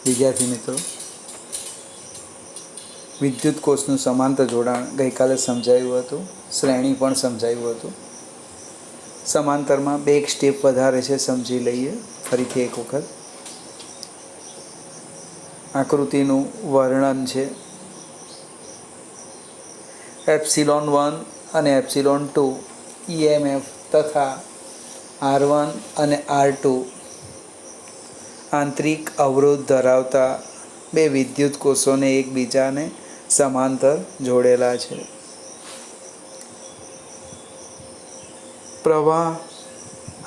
વિદ્યાર્થી મિત્રો, વિદ્યુત કોષનું સમાંતર જોડાણ ગઈકાલે સમજાયું હતું, શ્રેણી પણ સમજાયું હતું. સમાંતરમાં બે એક સ્ટેપ વધારે છે, સમજી લઈએ ફરીથી એક વખત. આકૃતિનું વર્ણન છે. ε1 અને ε2 EMF તથા R1 અને R2 આંતરિક અવરોધ ધરાવતા બે વિદ્યુત કોષોને એકબીજાને સમાંતર જોડેલા છે. પ્રવાહ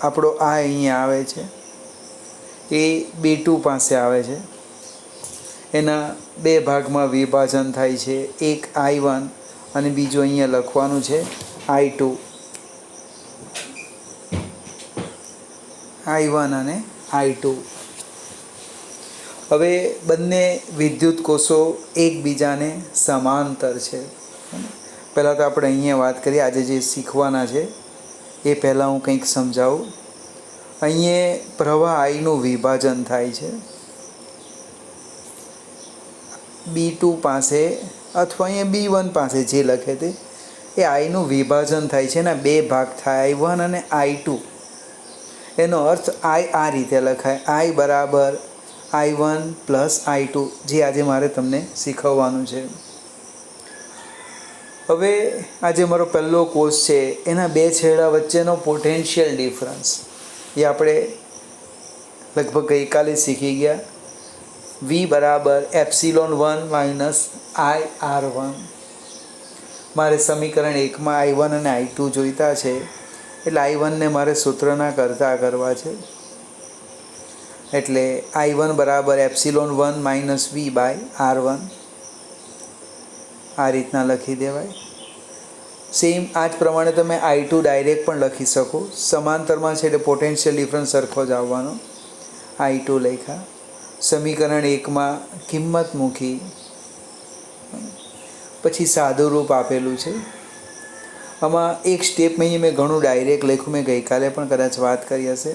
આપણો આ અહીંયા આવે છે, એ B2 પાસે આવે છે. એના બે ભાગમાં વિભાજન થાય છે, એક I1 અને બીજું અહીંયા લખવાનું છે I2. I1 અને I2. હવે બંને વિદ્યુત કોષો એકબીજાને સમાંતર છે. પહેલાં તો આપણે અહીંયા વાત કરીએ, આજે જે શીખવાના છે એ પહેલાં હું કંઈક સમજાવું. અહીંયા પ્રવાહ આઈનું વિભાજન થાય છે B2 પાસે અથવા અહીંયા B1 પાસે, જે લખે તે એ આઈનું વિભાજન થાય છે. એના બે ભાગ થાય, I1 અને I2. એનો અર્થ I આ રીતે લખાય, I બરાબર I1 પ્લસ I2, જે આજે મારે તમને શીખવવાનું છે. હવે આજે મારો પહેલો કોર્સ છે, એના બે છેડા વચ્ચેનો પોટેન્શિયલ ડિફરન્સ એ આપણે લગભગ ગઈકાલે શીખી ગયા. V બરાબર ε1 માઇનસ IR1. મારે સમીકરણ 1માં I1 અને I2 જોઈતા છે, એટલે I1ને મારે સૂત્રના કરતા કરવા છે. એટલે I1 બરાબર ε1 માઇનસ V બાય R1 આ રીતના લખી દેવાય. સેમ આ જ પ્રમાણે તમે I2 ડાયરેક્ટ પણ લખી શકો. સમાંતરમાં છે એટલે પોટેન્શિયલ ડિફરન્સ સરખો જ આવવાનો. I2 લખ્યા. સમીકરણ 1માં કિંમત મૂકી, પછી સાદું રૂપ આપેલું છે. આમાં એક સ્ટેપ મેં ઘણું ડાયરેક્ટ લખ્યું, મેં ગઈકાલે પણ કદાચ વાત કરી હશે.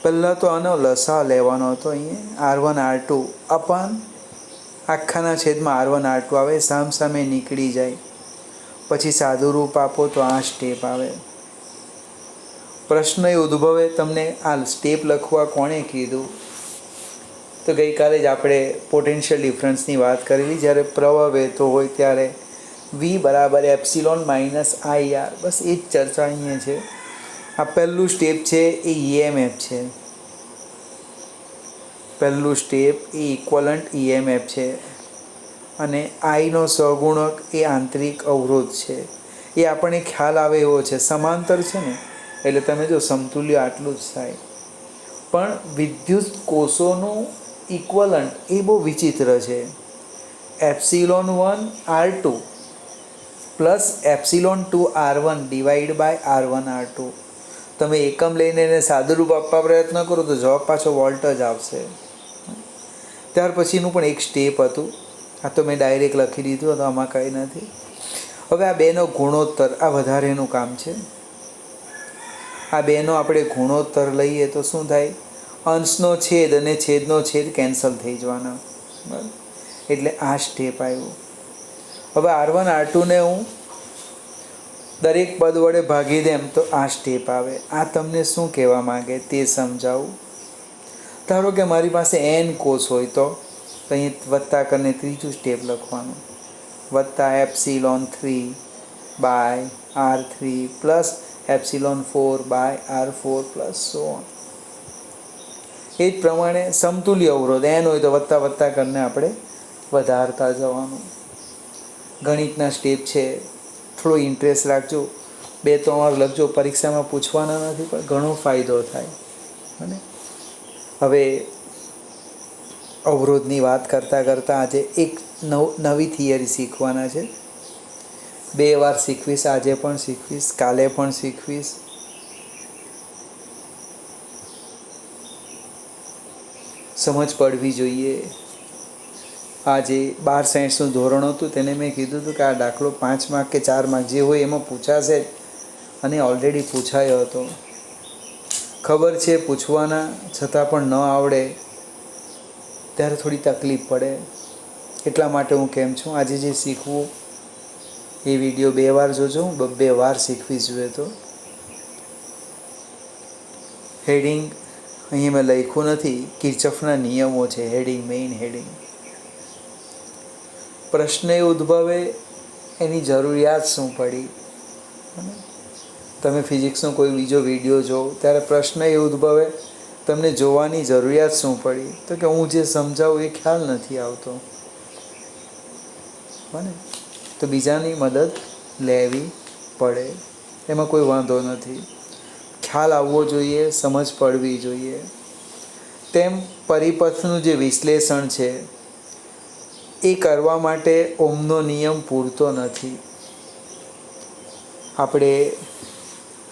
પહેલાં તો આનો લસા લેવાનો હતો. અહીંયા R1 R2 અપન આખાના છેદમાં R1 R2 આવે, સામ સામે નીકળી જાય. પછી સાદું રૂપ આપો તો આ સ્ટેપ આવે. પ્રશ્ન એ ઉદ્ભવે, તમને આ સ્ટેપ લખવા કોણે કીધું? તો ગઈકાલે જ આપણે પોટેન્શિયલ ડિફરન્સની વાત કરેલી. જ્યારે પ્રવાહ વહેતો હોય ત્યારે V બરાબર એપ્સિલોન માઇનસ IR, બસ એ જ ચર્ચા અહીંયા છે. આ પહેલું સ્ટેપ છે એ EMF છે. પહેલું સ્ટેપ એ ઇક્વલન્ટ EMF છે અને આઈનો સહગુણક એ આંતરિક અવરોધ છે. એ આપણને ખ્યાલ આવે એવો છે, સમાંતર છે ને, એટલે તમે જો સમતુલ્ય આટલું જ થાય. પણ વિદ્યુત કોષોનું ઇક્વલન્ટ એ બહુ વિચિત્ર છે. ε1 R2 plus ε2 R1 divide by R1 R2. તમે એકમ લઈને એને સાદુરૂપ આપવા પ્રયત્ન કરો તો જવાબ પાછો વોલ્ટ જ આવશે. ત્યાર પછીનું પણ એક સ્ટેપ હતું, આ તો મેં ડાયરેક્ટ લખી દીધું હતું, આમાં કંઈ નથી. હવે આ બેનો ગુણોત્તર, આ વધારેનું કામ છે. આ બેનો આપણે ગુણોત્તર લઈએ તો શું થાય? અંશનો છેદ અને છેદનો છેદ કેન્સલ થઈ જવાના, બરાબર? એટલે આ સ્ટેપ આવ્યો. હવે R1 R2ને હું દરેક પદ વડે ભાગી દેમ તો આ સ્ટેપ આવે. આ તમને શું કહેવા માગે તે સમજાવું. ધારો કે મારી પાસે n કોષ હોય તો અહીં વત્તા કરીને ત્રીજું સ્ટેપ લખવાનું, વત્તા ε3 by R3 plus ε4 by R4 plus so on. એ જ પ્રમાણે સમતુલ્ય અવરોધ n હોય તો વત્તા વત્તા કરીને આપણે વધારતા જવાનું. ગણિતના સ્ટેપ છે, થોડો ઇન્ટરેસ્ટ રાખજો. 2-3 વાર લખજો, પરીક્ષામાં પૂછવાના નથી પણ ઘણો ફાયદો થાય. અને હવે અવરોધની વાત કરતાં કરતાં આજે એક નવી થિયરી શીખવાના છે. 2 વાર શીખવીશ, આજે પણ શીખવીશ, કાલે પણ શીખવીશ. સમજ પડવી જોઈએ. આજે 12 સાયન્સનું ધોરણ હતું, તેને મેં કીધું હતું કે આ દાખલો 5 માર્ક કે 4 માર્ક જે હોય એમાં પૂછાશે, અને ઓલરેડી પૂછાયો હતો. ખબર છે પૂછવાના છતાં પણ ન આવડે ત્યારે થોડી તકલીફ પડે. એટલા માટે હું કેમ છું, આજે જે શીખવું એ વિડીયો 2 વાર જોજો. 2 વાર શીખવી જોઈએ. તો હેડિંગ અહીં મેં લખ્યું નથી. કિર્ચોફના નિયમો છે હેડિંગ, મેઇન હેડિંગ. પ્રશ્ન એ ઉદ્ભવે એની જરૂરિયાત શું પડી. તમે ફિઝિક્સનો કોઈ બીજો વિડીયો જો ત્યારે પ્રશ્ન એ ઉદ્ભવે તમને જોવાની જરૂરિયાત શું પડી, તો કે હું જે સમજાવું એ ખ્યાલ નથી આવતો. બને તો બીજાની મદદ લેવી પડે, એમાં કોઈ વાંધો નથી. ખ્યાલ આવવો જોઈએ, સમજ પડવી જોઈએ. તેમ પરિપથનું જે વિશ્લેષણ છે એ કરવા માટે ઓમનો નિયમ પૂરતો નથી. આપણે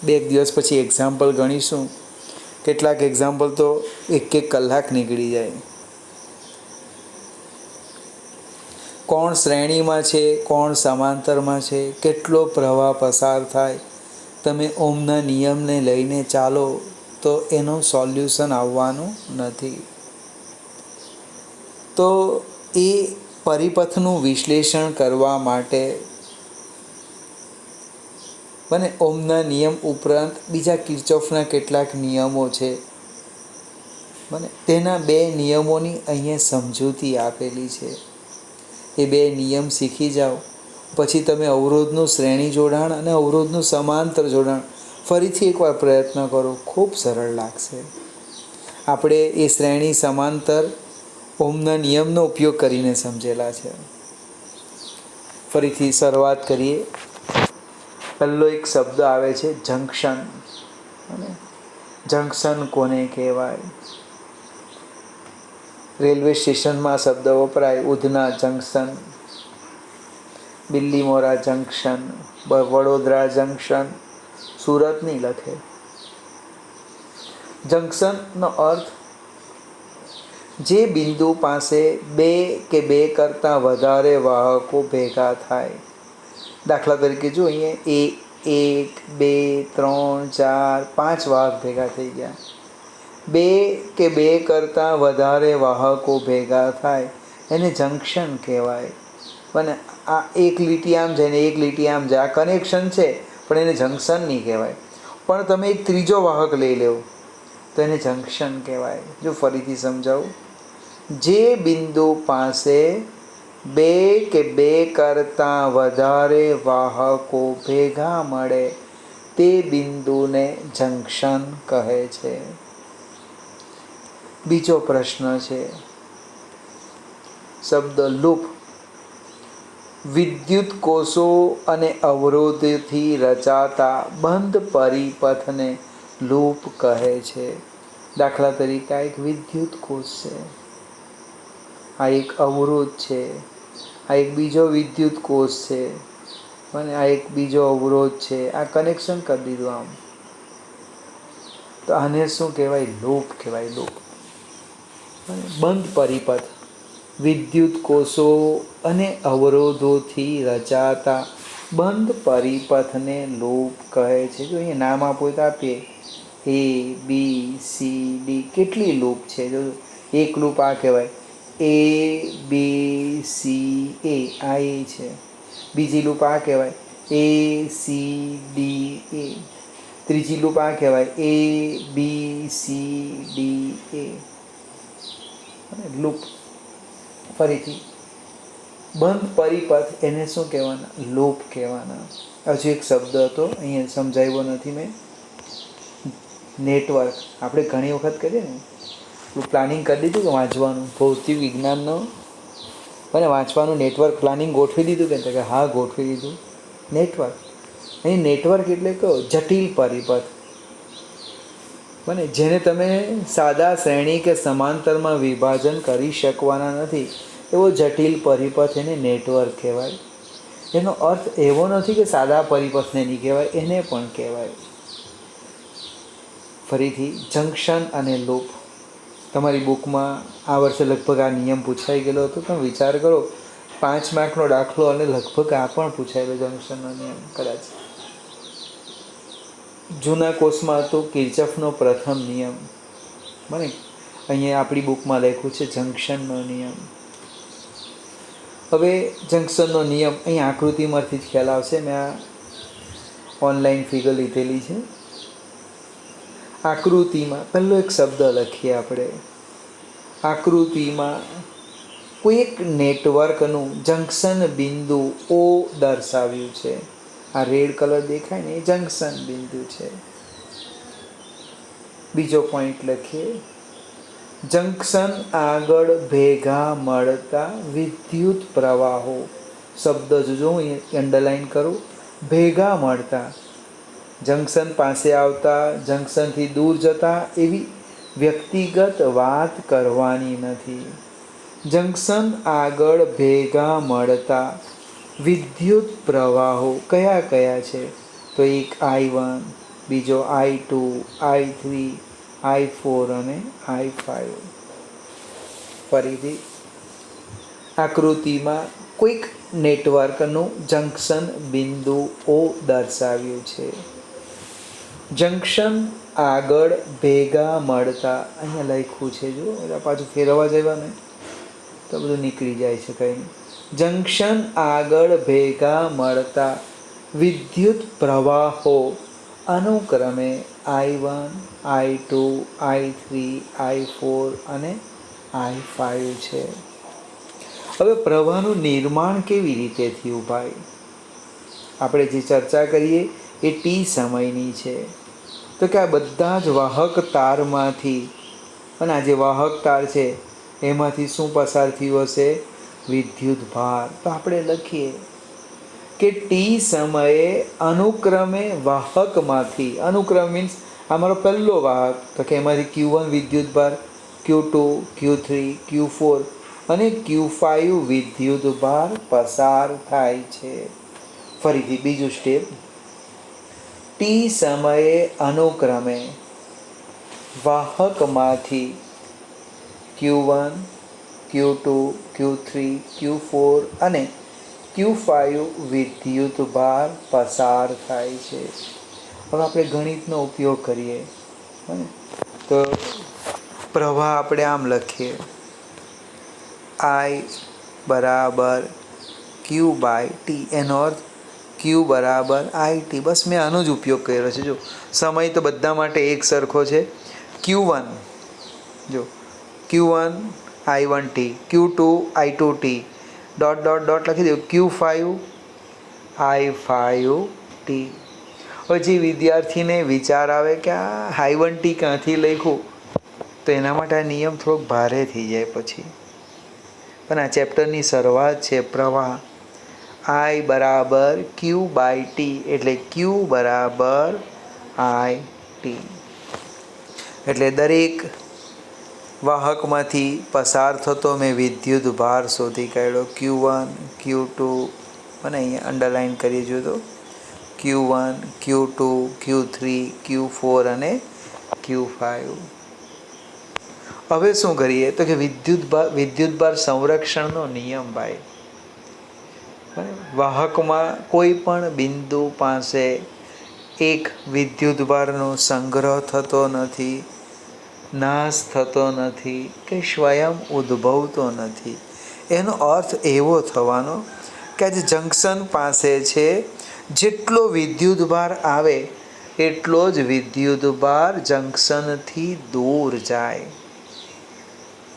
2 દિવસ પછી એક્ઝામ્પલ ગણીશું. કેટલાક એક્ઝામ્પલ તો 1-1 કલાક નીકળી જાય. કોણ શ્રેણીમાં છે, કોણ સમાંતરમાં છે, કેટલો પ્રવાહ પસાર થાય, તમે ઓમના નિયમને લઈને ચાલો તો એનું સોલ્યુશન આવવાનું નથી. તો એ પરિપથનું વિશ્લેષણ કરવા માટે અને ઓમના નિયમ ઉપરાંત બીજા કિર્ચોફના કેટલાક નિયમો છે, બને તેના 2 નિયમોની અહીંયા સમજૂતી આપેલી છે. એ 2 નિયમ શીખી જાઓ પછી તમે અવરોધનું શ્રેણી જોડાણ અને અવરોધનું સમાંતર જોડાણ ફરીથી એકવાર પ્રયત્ન કરો. ખૂબ સરળ લાગશે. આપણે એ શ્રેણી સમાંતર ઓમના નિયમનો ઉપયોગ કરીને સમજેલા છે. ફરીથી શરૂઆત કરીએ. પહેલો એક શબ્દ આવે છે જંક્શન. અને જંક્શન કોને કહેવાય? રેલવે સ્ટેશનમાં શબ્દ વપરાય. Udhna junction, Bilimora junction, Vadodara junction, Surat નહીં લખે. જંક્શનનો અર્થ જે બિંદુ પાસે 2 કે 2 કરતાં વધારે વાહકો ભેગા થાય. દાખલા તરીકે જો અહીંયા 1, 2, 3, 4, 5 વાહક ભેગા થઈ ગયા. 2 કે 2 કરતાં વધારે વાહકો ભેગા થાય એને જંક્શન કહેવાય. અને આ એક લીટી આમ જાય ને એક લીટી આમ જાય, આ કનેક્શન છે પણ એને જંક્શન નહીં કહેવાય. પણ તમે એક ત્રીજો વાહક લઈ લો તો એને જંક્શન કહેવાય. જો ફરીથી સમજાવું, જે બિંદુ પાસે 2 કે 2 કરતાં વધારે વાહકો ભેગા મળે તે બિંદુને જંક્શન કહે છે. બીજો પ્રશ્ન છે શબ્દ લૂપ. વિદ્યુત કોષો અને અવરોધથી રચાતા બંધ પરિપથને લૂપ કહે છે. દાખલા તરીકે આ એક વિદ્યુત કોષ છે, આ એક અવરોધ છે, આ એક બીજો વિદ્યુત કોષ છે અને આ એક બીજો અવરોધ છે. આ કનેક્શન કરી દીધું આમ. તો આને શું કહેવાય? લૂપ કહેવાય. લૂપ. બંધ પરિપથ વિદ્યુત કોષો અને અવરોધોથી રચાતા બંધ પરિપથને લૂપ કહે છે. જો અહીંયા નામ આપો તો આપીએ A, B, C, D. કેટલી લૂપ છે? જો એક લૂપ આ કહેવાય A, B, C, A. આ એ છે. બીજી લૂપ આ કહેવાય A, C, D, A. ત્રીજી લૂપ આ કહેવાય A, B, C, D, A. Loop. ફરીથી બંધ પરિપથ એને શું કહેવાના? લૂપ કહેવાના. હજુ એક શબ્દ હતો અહીંયા સમજાવ્યો નથી મેં, નેટવર્ક. આપણે ઘણી વખત કરીએ ને પ્લાનિંગ કરી દીધું કે વાંચવાનું ભૌતિક વિજ્ઞાનનો અને વાંચવાનું નેટવર્ક પ્લાનિંગ ગોઠવી દીધું કે હા ગોઠવી દીધું. નેટવર્ક અહીં નેટવર્ક એટલે કયો? જટિલ પરિપથ. બને જેને તમે સાદા શ્રેણી કે સમાંતરમાં વિભાજન કરી શકવાના નથી એવો જટિલ પરિપથ એને નેટવર્ક કહેવાય. એનો અર્થ એવો નથી કે સાદા પરિપથને નહીં કહેવાય, એને પણ કહેવાય. ફરીથી જંક્શન અને લૂપ. તમારી બુકમાં આ વર્ષે લગભગ આ નિયમ પૂછાઈ ગયેલો હતો. તમે વિચાર કરો 5 માર્કનો દાખલો અને લગભગ આ પણ પૂછાયેલો જંક્શનનો નિયમ કદાચ. જૂના કોર્સમાં હતો કિર્ચોફનો પ્રથમ નિયમ. બને અહીંયા આપણી બુકમાં લખ્યું છે જંક્શનનો નિયમ. હવે જંક્શનનો નિયમ અહીં આકૃતિમાંથી જ ખ્યાલ આવશે. મેં આ ઓનલાઈન ફિગર લીધેલી છે. આકૃતિમાં પહેલો એક શબ્દ લખીએ આપણે. આકૃતિમાં કોઈ એક નેટવર્કનું જંક્શન બિંદુ O દર્શાવ્યું છે. આ રેડ કલર દેખાય ને એ જંક્શન બિંદુ છે. બીજો પોઈન્ટ લખીએ. જંક્શન આગળ ભેગા મળતા વિદ્યુત પ્રવાહો. શબ્દ જો હું અંડરલાઈન કરું. ભેગા મળતા, જંક્શન પાસે આવતા, જંક્શનથી દૂર જતા એવી વ્યક્તિગત વાત કરવાની નથી. જંક્શન આગળ ભેગા મળતા વિદ્યુત પ્રવાહો કયા કયા છે? તો એક I1, બીજો I2, I3, I4 અને I5. ફરીથી આકૃતિમાં કોઈક નેટવર્કનું જંક્શન બિંદુ O દર્શાવ્યું છે. જંક્શન આગળ ભેગા મળતા અહીંયા લખ્યું છે. જો એટલે પાછું ફેરવવા જવા ને તો બધું નીકળી જાય છે કંઈ. જંક્શન આગળ ભેગા મળતા વિદ્યુત પ્રવાહો અનુક્રમે I1, I2, I3, I4 અને I5 છે. હવે પ્રવાહનું નિર્માણ કેવી રીતે થયું ભાઈ? આપણે જે ચર્ચા કરીએ એ T સમયની છે. તો કે આ બધા જ વાહક તારમાંથી, અને આ જે વાહક તાર છે એમાંથી શું પસાર થયું હશે? વિદ્યુત ભાર. તો આપણે લખીએ કે T સમયે અનુક્રમે વાહકમાંથી, અનુક્રમ મીન્સ આ મારો પહેલો વાહક, તો કે એમાંથી Q1 વિદ્યુત ભાર, Q2, Q3, Q4 અને Q5 વિદ્યુત ભાર પસાર થાય છે. ફરીથી બીજું સ્ટેપ. T સમયે અનુક્રમે વાહકમાંથી Q1, Q2, Q3, Q4 અને Q5 વિદ્યુત ભાર પસાર થાય છે. હવે આપણે ગણિતનો ઉપયોગ કરીએ તો પ્રવાહ આપણે આમ લખીએ I બરાબર Q/T. એનો અર્થ Q બરાબર IT. બસ મેં આનો જ ઉપયોગ કર્યો છે. જો સમય તો બધા માટે એક સરખો છે. Q1 જો Q1 I1T, Q2 I2T, dot dot dot લખી દઉં Q5 I5T. હવે જે વિદ્યાર્થીને વિચાર આવે કે આ I1T ક્યાંથી લખ્યું, તો એના માટે આ નિયમ થોડોક ભારે થઈ જાય પછી. પણ આ ચેપ્ટરની શરૂઆત છે. પ્રવાહ I બરાબર Q/T એટલે Q બરાબર IT. એટલે દરેક વાહકમાંથી પસાર થતો મેં વિદ્યુત ભાર શોધી કાઢ્યો. Q1, Q2 અને અહીંયા અંડરલાઈન કરી જો તો Q1, Q2, Q3, Q4 અને Q5. હવે શું કરીએ તો કે વિદ્યુત ભાર સંરક્ષણનો નિયમ ભાઈ. વાહકમાં કોઈ પણ બિંદુ પાસે એક વિદ્યુત ભારનો સંગ્રહ થતો નથી, નાશ થતો નથી કે સ્વયં ઉદ્ભવતો નથી. એનો અર્થ એવો થવાનો કે આજે જંક્શન પાસે છે જેટલો વિદ્યુત ભાર આવે એટલો જ વિદ્યુત ભાર જંક્શનથી દૂર જાય.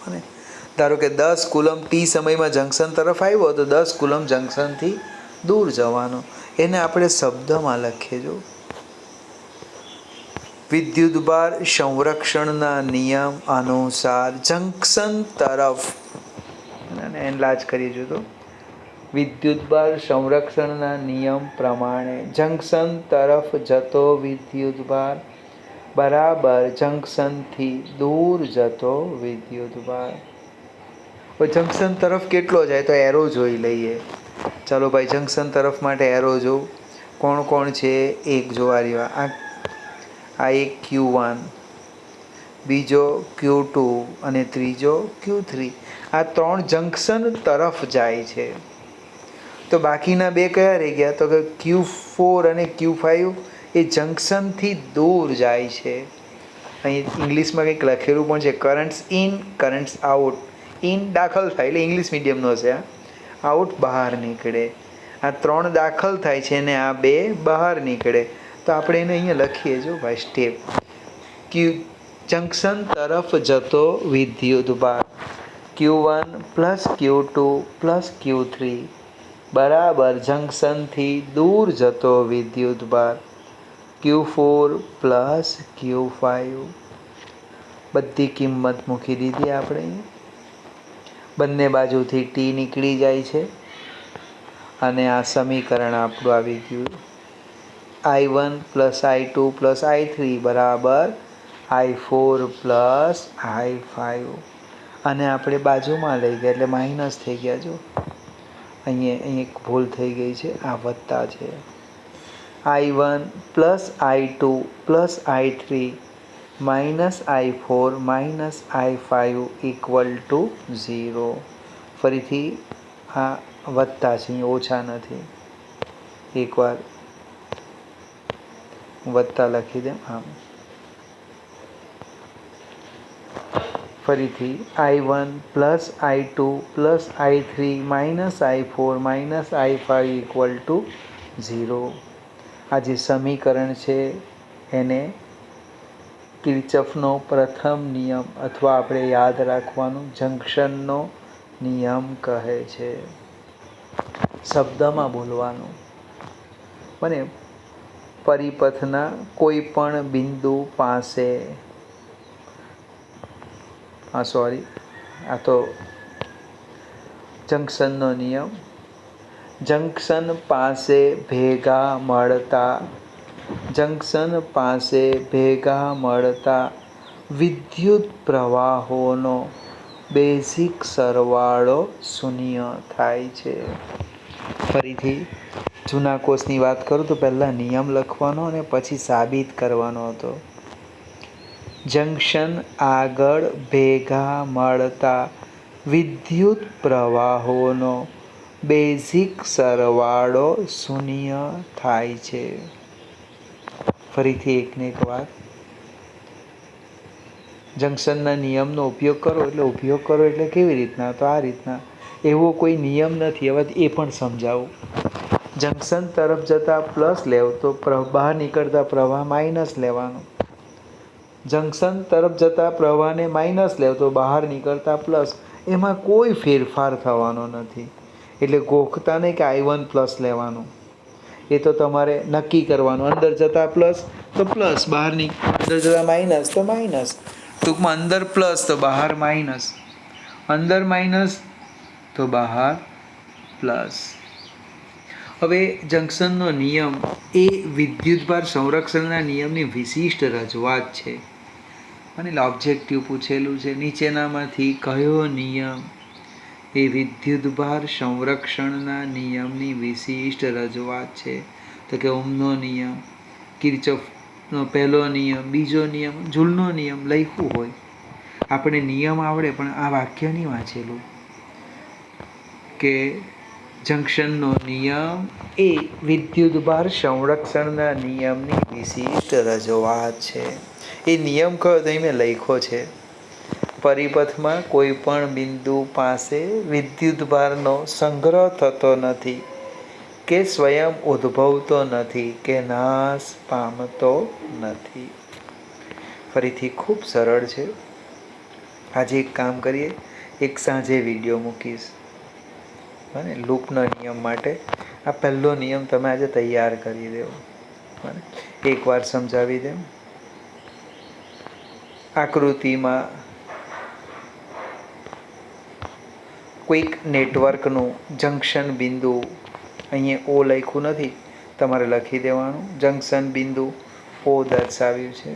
અને ધારો કે 10 કુલમ T સમયમાં જંક્શન તરફ આવ્યો તો 10 કુલમ જંક્શનથી દૂર જવાનો. એને આપણે શબ્દમાં લખીએ. જો વિદ્યુતભાર સંરક્ષણના નિયમ અનુસાર જંક્શન તરફ, અને એનલાર્જ કરી જો તો વિદ્યુતભાર સંરક્ષણના નિયમ પ્રમાણે જંક્શન તરફ જતો વિદ્યુતભાર બરાબર જંક્શનથી દૂર જતો વિદ્યુતભાર. જંક્શન તરફ કેટલો જાય તો એરો જોઈ લઈએ. ચાલો ભાઈ જંક્શન તરફ માટે એરો જો કોણ કોણ છે? એક જોવા રહ્યા, આ એક Q1, બીજો Q2 અને ત્રીજો Q3. આ ત્રણ જંક્શન તરફ જાય છે. તો બાકીના બે કયા રહી ગયા? તો કે Q4 અને Q5 એ જંક્શનથી દૂર જાય છે. અહીં ઇંગ્લિશમાં કંઈક લખેલું પણ છે, currents in currents out. In દાખલ થાય એટલે ઇંગ્લિશ મીડિયમનો છે, આ આઉટ બહાર નીકળે. આ 3 દાખલ થાય છે ને આ 2 બહાર નીકળે. તો આપણે એને અહીંયા લખીએ જો ભાઈ સ્ટેપ. જંક્શન તરફ જતો વિદ્યુતભાર Q1 plus Q2 plus Q3 બરાબર જંક્શનથી દૂર જતો વિદ્યુતભાર Q4 પ્લસ Q5. બધી કિંમત મૂકી દીધી આપણે. બંને બાજુથી T નીકળી જાય છે અને આ સમીકરણ આપણું આવી ગયું. I1 plus I2 plus I3 બરાબર I4 પ્લસ I5. અને આપણે બાજુમાં લઈ ગયા એટલે માઇનસ થઈ ગયા. જો અહીં એક ભૂલ થઈ ગઈ છે, આ વત્તા છે. I1 plus I2 plus I3 minus I4 minus I5 equal to 0. ફરીથી આ વત્તા છે, અહીં ઓછા નથી. એકવાર વત્તા લખી દે આમ. ફરીથી I1 plus I2 plus I3 minus I4 minus I5 equal to 0. આ જે સમીકરણ છે એને કિર્ચોફનો પ્રથમ નિયમ અથવા આપણે યાદ રાખવાનું જંક્શનનો નિયમ કહે છે. શબ્દમાં બોલવાનું. મને પરિપથના કોઈ પણ બિંદુ પાસે આ તો જંક્શનનો નિયમ. જંક્શન પાસે ભેગા મળતા વિદ્યુત પ્રવાહોનો બેઝિક સરવાળો 0 થાય છે. ફરીથી જૂના કોર્સની વાત કરું તો પહેલાં નિયમ લખવાનો અને પછી સાબિત કરવાનો હતો. જંક્શન આગળ ભેગા મળતા વિદ્યુત પ્રવાહોનો બેઝિક સરવાળો 0 થાય છે. ફરીથી એકને એક વાત. જંક્શનના નિયમનો ઉપયોગ કરો એટલે કેવી રીતના? તો આ રીતના. એવો કોઈ નિયમ નથી. હવે એ પણ સમજાવું. જંક્શન તરફ જતા પ્લસ લેવ તો બહાર નીકળતા પ્રવાહ માઇનસ લેવાનો. જંક્શન તરફ જતા પ્રવાહને માઇનસ લેવ તો બહાર નીકળતા પ્લસ. એમાં કોઈ ફેરફાર થવાનો નથી. એટલે ગોખતા નહીં કે I1 પ્લસ લેવાનું. એ તો તમારે નક્કી કરવાનું. અંદર જતા પ્લસ તો પ્લસ, બહાર અંદર જતા માઇનસ તો માઇનસ. ટૂંકમાં અંદર પ્લસ તો બહાર માઇનસ, અંદર માઇનસ તો બહાર પ્લસ. હવે જંક્શનનો નિયમ એ વિદ્યુતભાર સંરક્ષણના નિયમની વિશિષ્ટ રજૂઆત છે. અને ઓબ્જેક્ટિવ પૂછેલું છે, નીચેનામાંથી કયો નિયમ એ વિદ્યુતભાર સંરક્ષણના નિયમની વિશિષ્ટ રજૂઆત છે? તો કે ઓહમનો નિયમ, કિર્ચોફનો પહેલો નિયમ, બીજો નિયમ, જૂલનો નિયમ લખ્યું હોય. આપણે નિયમ આવડે પણ આ વાક્ય નહીં વાંચેલું કે જંક્શનનો નિયમ એ વિદ્યુતભાર સંરક્ષણના નિયમની વિશિષ્ટ રજૂઆત છે. એ નિયમ કયો તો મેં લખ્યો છે. પરિપથમાં કોઈ પણ બિંદુ પાસે વિદ્યુતભારનો સંગ્રહ થતો નથી કે સ્વયં ઉદ્ભવતો નથી કે નાશ પામતો નથી. ફરીથી ખૂબ સરળ છે. આજે એક કામ કરીએ, એક સાંજે વિડીયો મૂકીશ અને લૂપના નિયમ માટે. આ પહેલો નિયમ તમે આજે તૈયાર કરી દેવો. એકવાર સમજાવી દેમ. આકૃતિમાં કોઈક નેટવર્કનું જંક્શન બિંદુ, અહીંયા O લખ્યું નથી, તમારે લખી દેવાનું. જંક્શન બિંદુ O દર્શાવ્યું છે.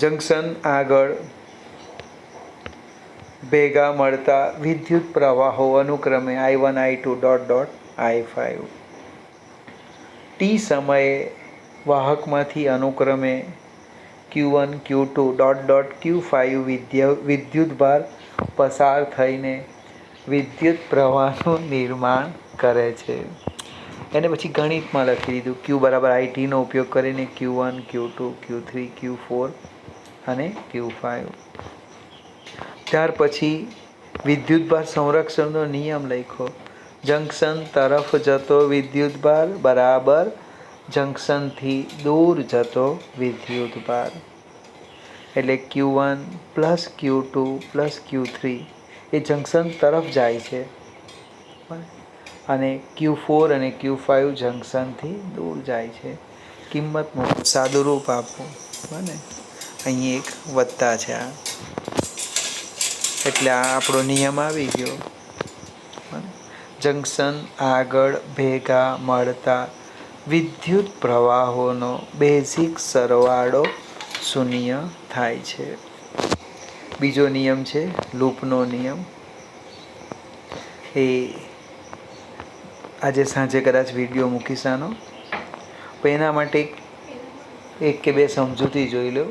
જંક્શન આગળ ભેગા મળતા વિદ્યુત પ્રવાહો અનુક્રમે I1 I2 I5. T સમયે વાહકમાંથી અનુક્રમે Q1 Q2 Q5 વિદ્યુતભાર પસાર થઈને વિદ્યુત પ્રવાહનું નિર્માણ કરે છે. એને પછી ગણિતમાં લખી દીધું. Q બરાબર IT નો ઉપયોગ કરીને Q1 Q2 Q3 Q4 અને Q5. ત્યાર પછી વિદ્યુતભાર સંરક્ષણનો નિયમ લખ્યો. જંકશન તરફ જતો વિદ્યુતભાર બરાબર જંકશનથી દૂર જતો વિદ્યુતભાર. એટલે Q1 plus Q2 plus Q3 એ જંકશન તરફ જાય છે અને Q4 અને Q5 જંકશનથી દૂર જાય છે. કિંમત મૂકો, સાદું રૂપ આપો. બને અહીં એક વત્તા છે આ, એટલે આ આપણો નિયમ આવી ગયો. જંકશન આગળ ભેગા મળતા વિદ્યુત પ્રવાહોનો બેઝિક સરવાળો શૂન્ય થાય છે. બીજો નિયમ છે લૂપનો નિયમ. એ આજે સાંજે કદાચ વિડીયો મૂકીશ આનો. પણ એના માટે એક કે બે સમજૂતી જોઈ લો.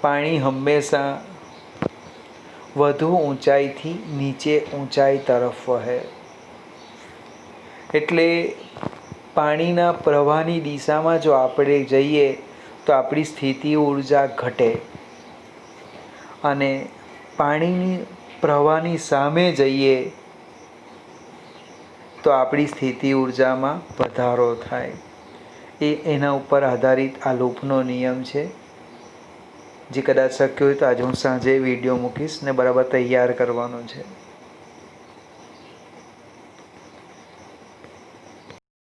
પાણી હંમેશા વધુ ઊંચાઈથી નીચે ઊંચાઈ તરફ વહે. એટલે પાણીના પ્રવાહની દિશામાં જો આપણે જઈએ તો આપણી સ્થિતિ ઊર્જા ઘટે, અને પાણીની પ્રવાહની સામે જઈએ તો આપણી સ્થિતિ ઊર્જામાં વધારો થાય. એના ઉપર આધારિત આ લૂપનો નિયમ છે, જે કદાચ શક્ય હોય તો આજે હું સાંજે વિડીયો મૂકીશ ને બરાબર તૈયાર કરવાનો છે.